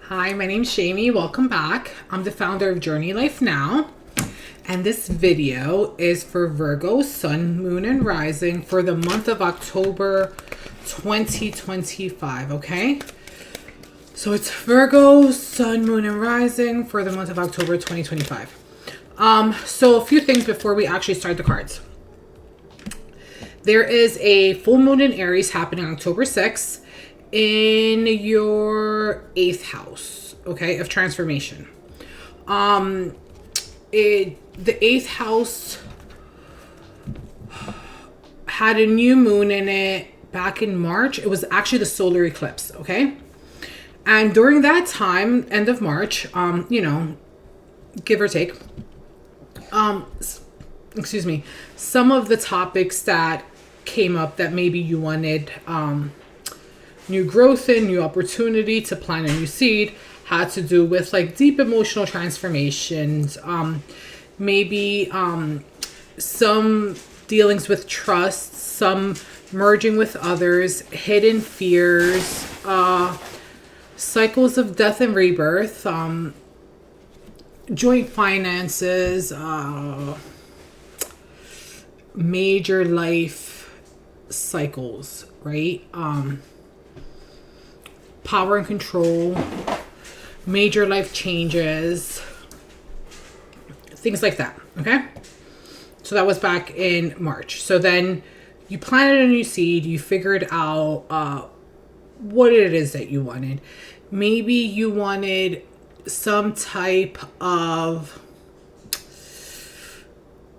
Hi, my name's Shamie. Welcome back. I'm the founder of Journey Life Now. And this video is for Virgo, Sun, Moon, and Rising for the month of October 2025, okay? So it's Virgo, Sun, Moon, and Rising for the month of October 2025. So a few things before we actually start the cards. There is a full moon in Aries happening October 6th in your 8th house, okay, of transformation. The 8th house had a new moon in it back in March. It was actually the solar eclipse, okay? And during that time, end of March, give or take, some of the topics that came up that maybe you wanted new growth in, new opportunity to plant a new seed had to do with like deep emotional transformations, maybe some dealings with trust, some merging with others, hidden fears, cycles of death and rebirth, joint finances, major life cycles, right? Power and control, major life changes, things like that, okay? So that was back in March. So then you planted a new seed, you figured out what it is that you wanted. Maybe you wanted some type of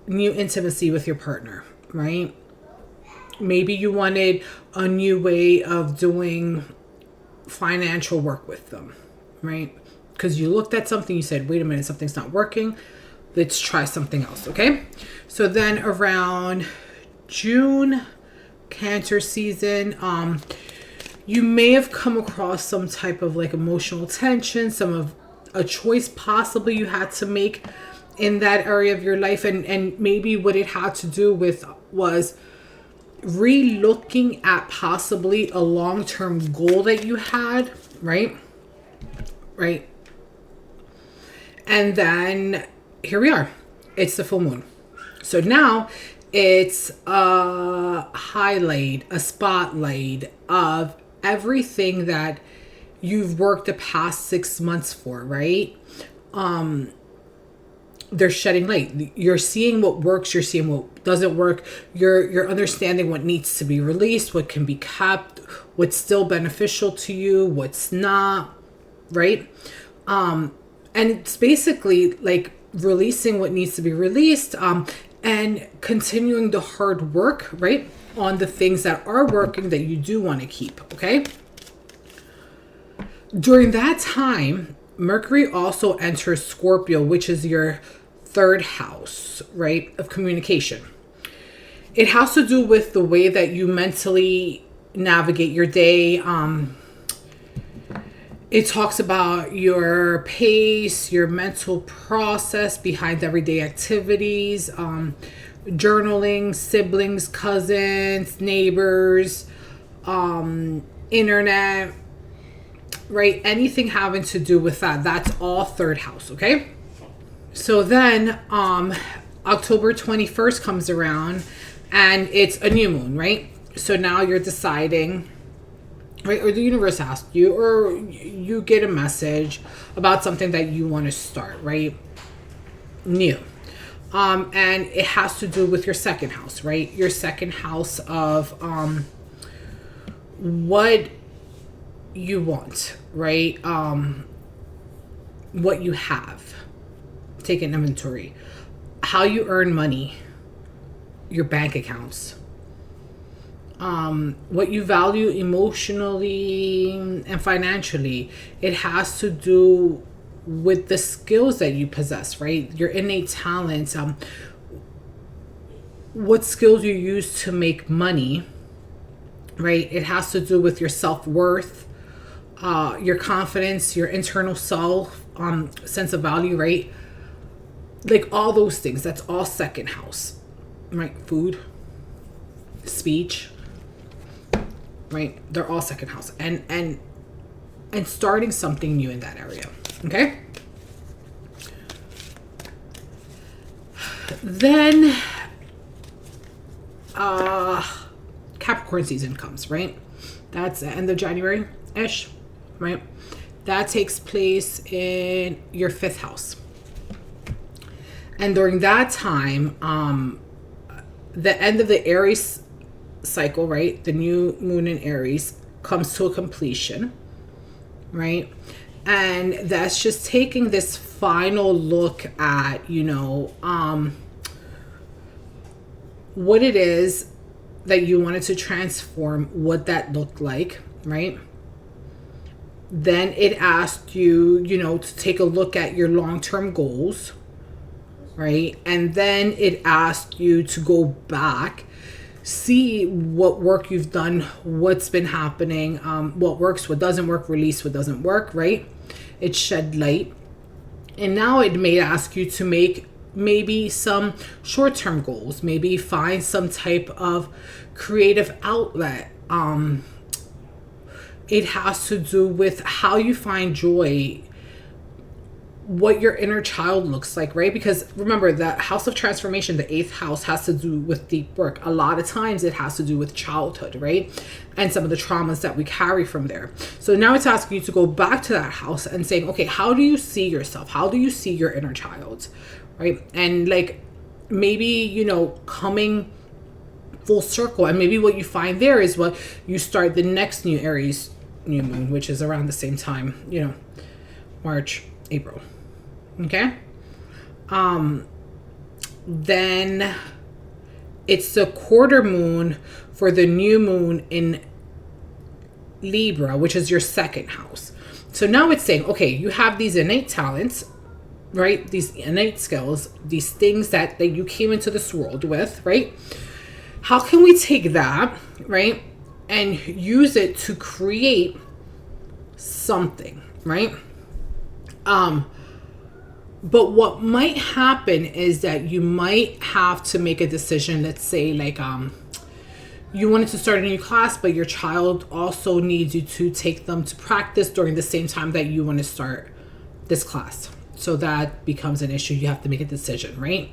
new intimacy with your partner, right? Maybe you wanted a new way of doing financial work with them, right? Because you looked at something, you said, wait a minute, something's not working. Let's try something else, okay? So then around June, Cancer season, you may have come across some type of like emotional tension, some of a choice possibly you had to make in that area of your life. And maybe what it had to do with was re-looking at possibly a long-term goal that you had, right? And then here we are. It's the full moon. So now it's a highlight, a spotlight of everything that you've worked the past 6 months for, right? They're shedding light. You're seeing what works. You're seeing what doesn't work. You're understanding what needs to be released, what can be kept, what's still beneficial to you, what's not, right? And it's basically like releasing what needs to be released, and continuing the hard work, right, on the things that are working that you do want to keep, okay? During that time, Mercury also enters Scorpio, which is your 3rd house, right, of communication. It has to do with the way that you mentally navigate your day. It talks about your pace, your mental process behind everyday activities, journaling, siblings, cousins, neighbors, internet, right? Anything having to do with that. That's all 3rd house, okay? So then October 21st comes around and it's a new moon, right? So now you're deciding, right? Or the universe asks you, or you get a message about something that you want to start, right? New. And it has to do with your 2nd house, right? Your 2nd house of what you want, right? What you have. Take an inventory. How you earn money. Your bank accounts. What you value emotionally and financially. It has to do with the skills that you possess, right? Your innate talents. What skills you use to make money, right? It has to do with your self-worth, your confidence, your internal self, sense of value, right? Like all those things. That's all 2nd house, right? Food, speech, right? They're all 2nd house. And and starting something new in that area. Okay. Then Capricorn season comes, right? That's the end of January-ish, right? That takes place in your 5th house. And during that time, the end of the Aries cycle, right? The new moon in Aries comes to a completion, right? And that's just taking this final look at, you know, what it is that you wanted to transform, what that looked like, right? Then it asked you, you know, to take a look at your long-term goals, right? And then it asked you to go back, see what work you've done, what's been happening, what works, what doesn't work, release what doesn't work, right? It shed light. And now it may ask you to make maybe some short-term goals, maybe find some type of creative outlet. It has to do with how you find joy, what your inner child looks like, right? Because remember, the house of transformation, the 8th house, has to do with deep work. A lot of times it has to do with childhood, right? And some of the traumas that we carry from there. So now it's asking you to go back to that house and saying, okay, how do you see yourself? How do you see your inner child, right? And like maybe, you know, coming full circle, and maybe what you find there is what you start the next new Aries new moon, which is around the same time, you know, March, April. Okay. Then it's the quarter moon for the new moon in Libra, which is your 2nd house. So now it's saying, okay, you have these innate talents, right? These innate skills, these things that you came into this world with, right? How can we take that, right, and use it to create something, right? But what might happen is that you might have to make a decision. Let's say like you wanted to start a new class, but your child also needs you to take them to practice during the same time that you want to start this class. So that becomes an issue. You have to make a decision, right?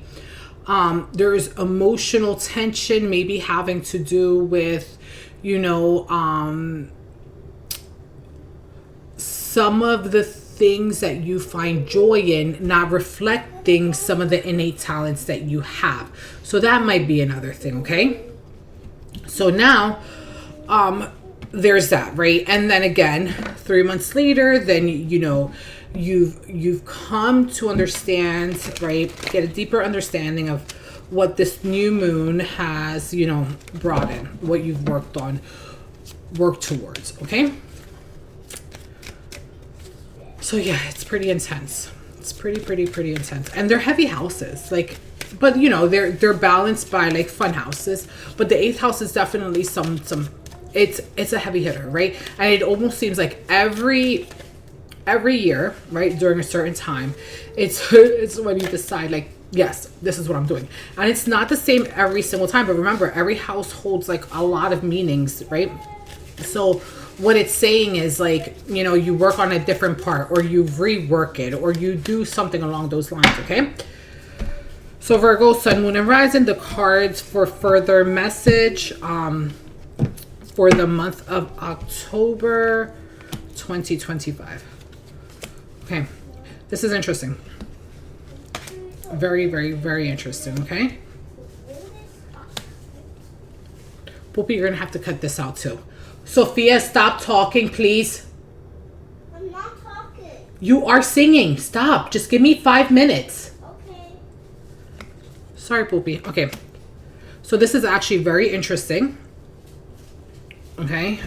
There's emotional tension, maybe having to do with, you know, some of the things that you find joy in not reflecting some of the innate talents that you have. So that might be another thing, okay? So now, there's that, right? And then again, 3 months later, then, you know, you've come to understand, right? Get a deeper understanding of what this new moon has, you know, brought in, what you've worked towards, okay? So yeah, it's pretty intense. It's pretty intense. And they're heavy houses, like, but you know, they're balanced by like fun houses, but the 8th house is definitely some it's a heavy hitter, right? And it almost seems like every year, right, during a certain time, it's when you decide like, yes, this is what I'm doing. And it's not the same every single time, but remember, every house holds like a lot of meanings, right? So what it's saying is like, you know, you work on a different part, or you rework it, or you do something along those lines, okay? So Virgo, Sun, Moon, and Rising, the cards for further message for the month of October 2025. Okay, this is interesting. Very, very, very interesting, okay? Poopy, you're gonna have to cut this out too. Sophia, stop talking, please. I'm not talking. You are singing. Stop. Just give me 5 minutes. Okay. Sorry, Poopy. Okay. So this is actually very interesting. Okay.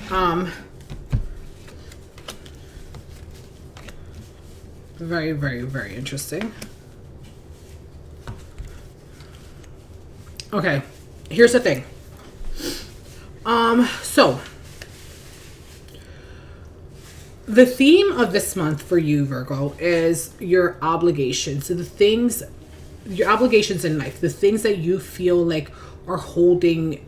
Very, very, very interesting. Okay. Here's the thing. So the theme of this month for you, Virgo, is your obligations. So your obligations in life, the things that you feel like are holding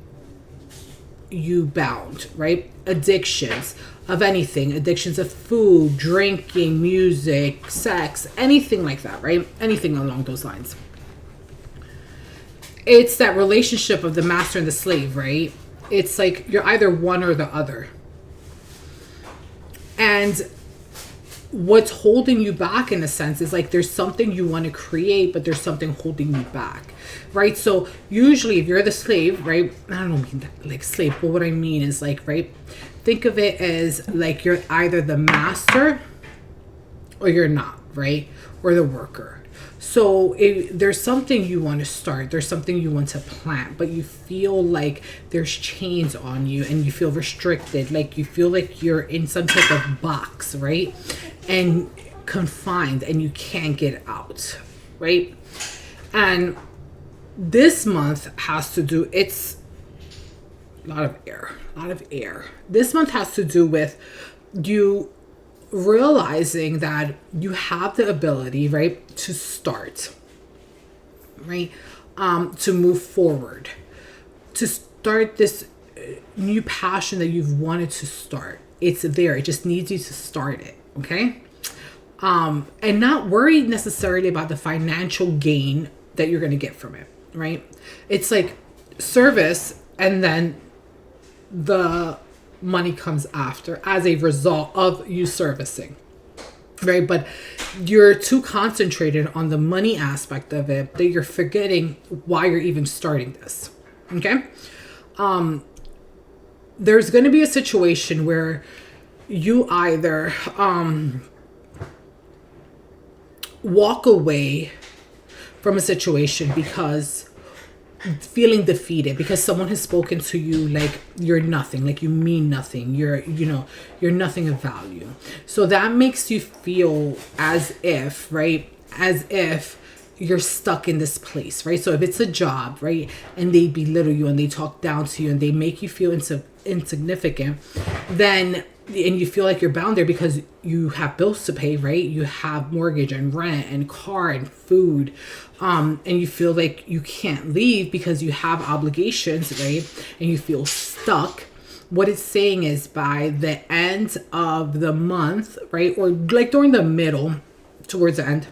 you bound, right? Addictions of anything, addictions of food, drinking, music, sex, anything like that, right? Anything along those lines. It's that relationship of the master and the slave, right? It's like you're either one or the other. And what's holding you back in a sense is like there's something you want to create, but there's something holding you back, right? So usually if you're the slave, right, I don't mean that like slave, but what I mean is like, right, think of it as like you're either the master or you're not, right? Or the worker. So if there's something you want to start, there's something you want to plant, but you feel like there's chains on you and you feel restricted, like you feel like you're in some type of box, right? And confined and you can't get out, right? And this month has to do, it's a lot of air. This month has to do with you realizing that you have the ability, right, to start, right, to move forward, to start this new passion that you've wanted to start. It's there. It just needs you to start it, okay? And not worry necessarily about the financial gain that you're going to get from it, right? It's like service, and then the money comes after as a result of you servicing, right? But you're too concentrated on the money aspect of it that you're forgetting why you're even starting this, okay? There's going to be a situation where you either walk away from a situation because feeling defeated, because someone has spoken to you like you're nothing, like you mean nothing, you're nothing of value. So that makes you feel as if, right, as if you're stuck in this place, right? So if it's a job, right, and they belittle you and they talk down to you and they make you feel insignificant, then and you feel like you're bound there because you have bills to pay, right? You have mortgage and rent and car and food. And you feel like you can't leave because you have obligations, right? And you feel stuck. What it's saying is by the end of the month, right? Or like during the middle, towards the end,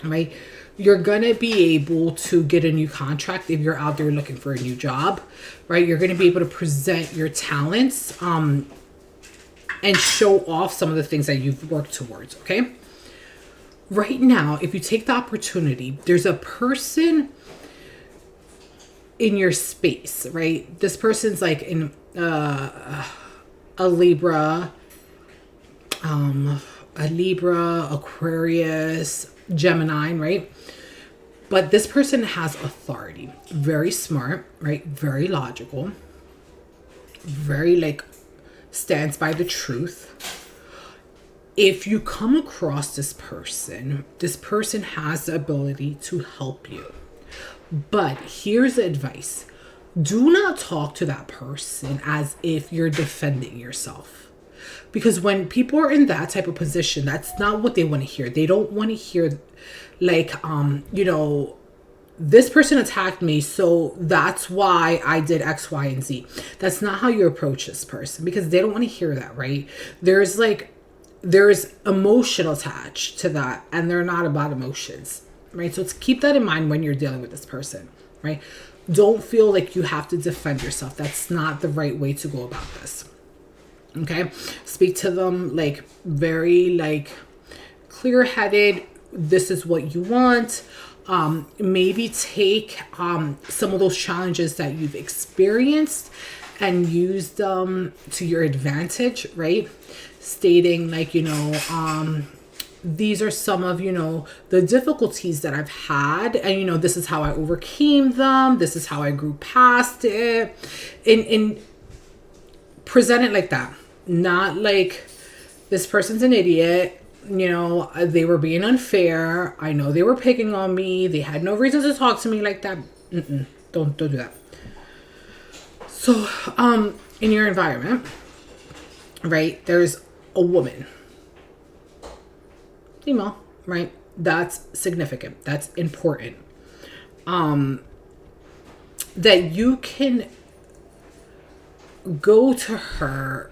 right? You're going to be able to get a new contract if you're out there looking for a new job, right? You're going to be able to present your talents, and show off some of the things that you've worked towards, okay? Right now, if you take the opportunity, there's a person in your space, right? This person's like in a Libra, Aquarius, Gemini, right? But this person has authority, very smart, right? Very logical, very like stands by the truth. If you come across this person has the ability to help you. But here's the advice. Do not talk to that person as if you're defending yourself. Because when people are in that type of position, that's not what they want to hear. They don't want to hear like, this person attacked me, so that's why I did X, Y, and Z. That's not how you approach this person because they don't want to hear that, right? There's emotion attached to that, and they're not about emotions, right? So keep that in mind when you're dealing with this person, right? Don't feel like you have to defend yourself. That's not the right way to go about this, okay? Speak to them like very like clear-headed. This is what you want. Maybe take some of those challenges that you've experienced and use them to your advantage, right? Stating like, these are some of, the difficulties that I've had, and, this is how I overcame them. This is how I grew past it. And present it like that. Not like this person's an idiot. They were being unfair. I know they were picking on me. They had no reason to talk to me like that. Don't do that. So, in your environment, right, there's a woman, female, right? That's significant. That's important. That you can go to her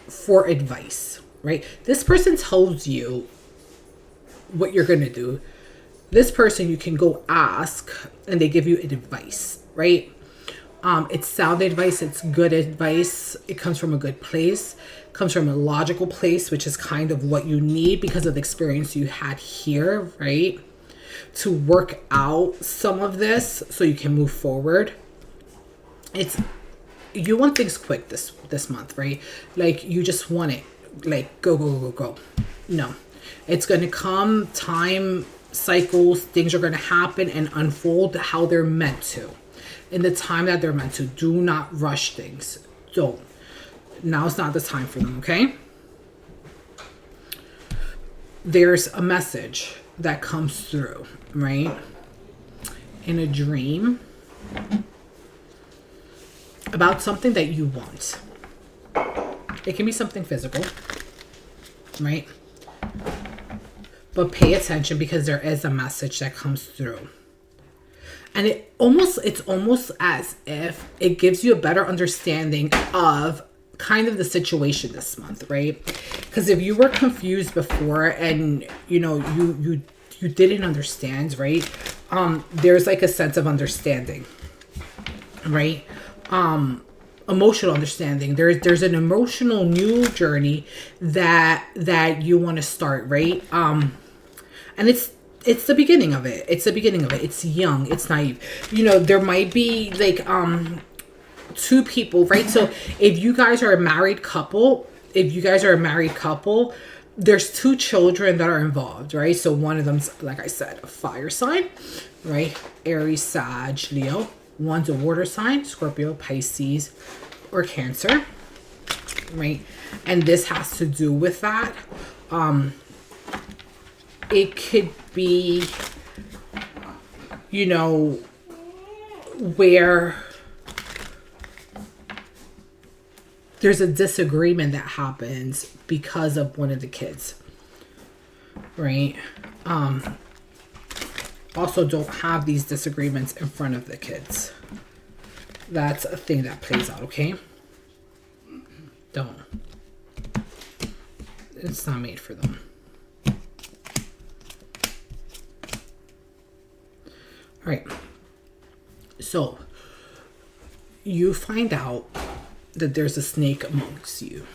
for advice, right? This person tells you what you're going to do. This person you can go ask and they give you advice, right? It's sound advice. It's good advice. It comes from a good place. It comes from a logical place, which is kind of what you need because of the experience you had here, right? To work out some of this so you can move forward. You want things quick this month, right? Like you just want it, like go. No, it's going to come, time cycles, things are going to happen and unfold how they're meant to, in the time that they're meant to. Do not rush things. Don't. Now's not the time for them, okay? There's a message that comes through, right? In a dream about something that you want. It can be something physical, right? But pay attention because there is a message that comes through. And it's almost as if it gives you a better understanding of kind of the situation this month, right? Because if you were confused before and you didn't understand, right? There's like a sense of understanding, right? Emotional understanding. There's an emotional new journey that you want to start, right? And it's the beginning of it. It's the beginning of it. It's young. It's naive. There might be like two people, right? So if you guys are a married couple, there's two children that are involved, right? So one of them's, like I said, a fire sign, right? Aries, Sag, Leo. One's a water sign, Scorpio, Pisces, or Cancer, right? And this has to do with that. It could be, where there's a disagreement that happens because of one of the kids, right? Also, don't have these disagreements in front of the kids. That's a thing that plays out, okay? Don't. It's not made for them. All right. So, you find out that there's a snake amongst you.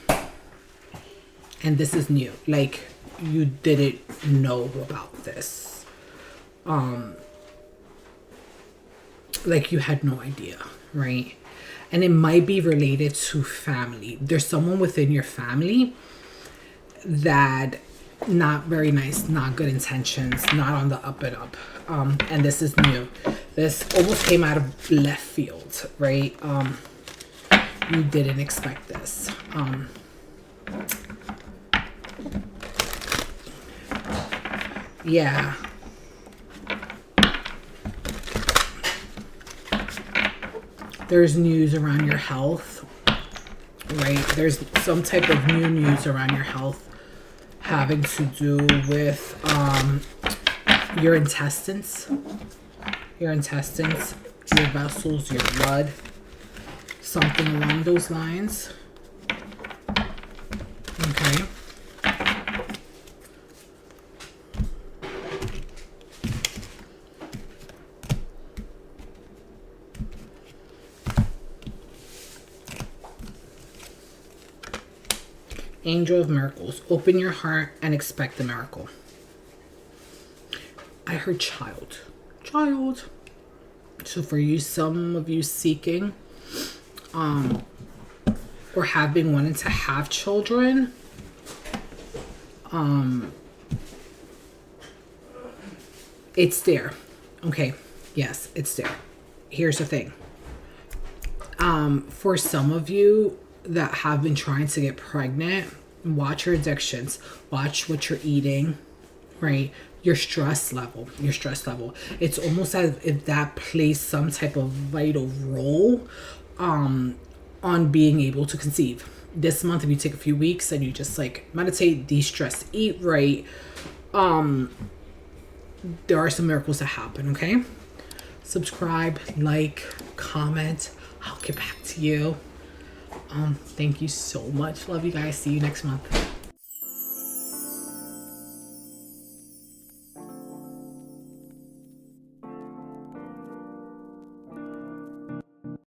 And this is new. Like, you didn't know about this. Like you had no idea, right? And it might be related to family. There's someone within your family that not very nice, not good intentions, not on the up and up. And this is new. This almost came out of left field, right? You didn't expect this. Yeah. There's news around your health, right? There's some type of new news around your health having to do with your intestines, your vessels, your blood, something along those lines. Okay. Angel of Miracles. Open your heart and expect the miracle. I heard child. Child. So for you, some of you seeking or have been wanting to have children, it's there. Okay. Yes, it's there. Here's the thing. For some of you that have been trying to get pregnant, watch your addictions, watch what you're eating, right? Your stress level. It's almost as if that plays some type of vital role on being able to conceive. This month, if you take a few weeks and you just like meditate, de-stress, eat right, there are some miracles that happen, okay? Subscribe, like, comment. I'll get back to you. Thank you so much. Love you guys. See you next month.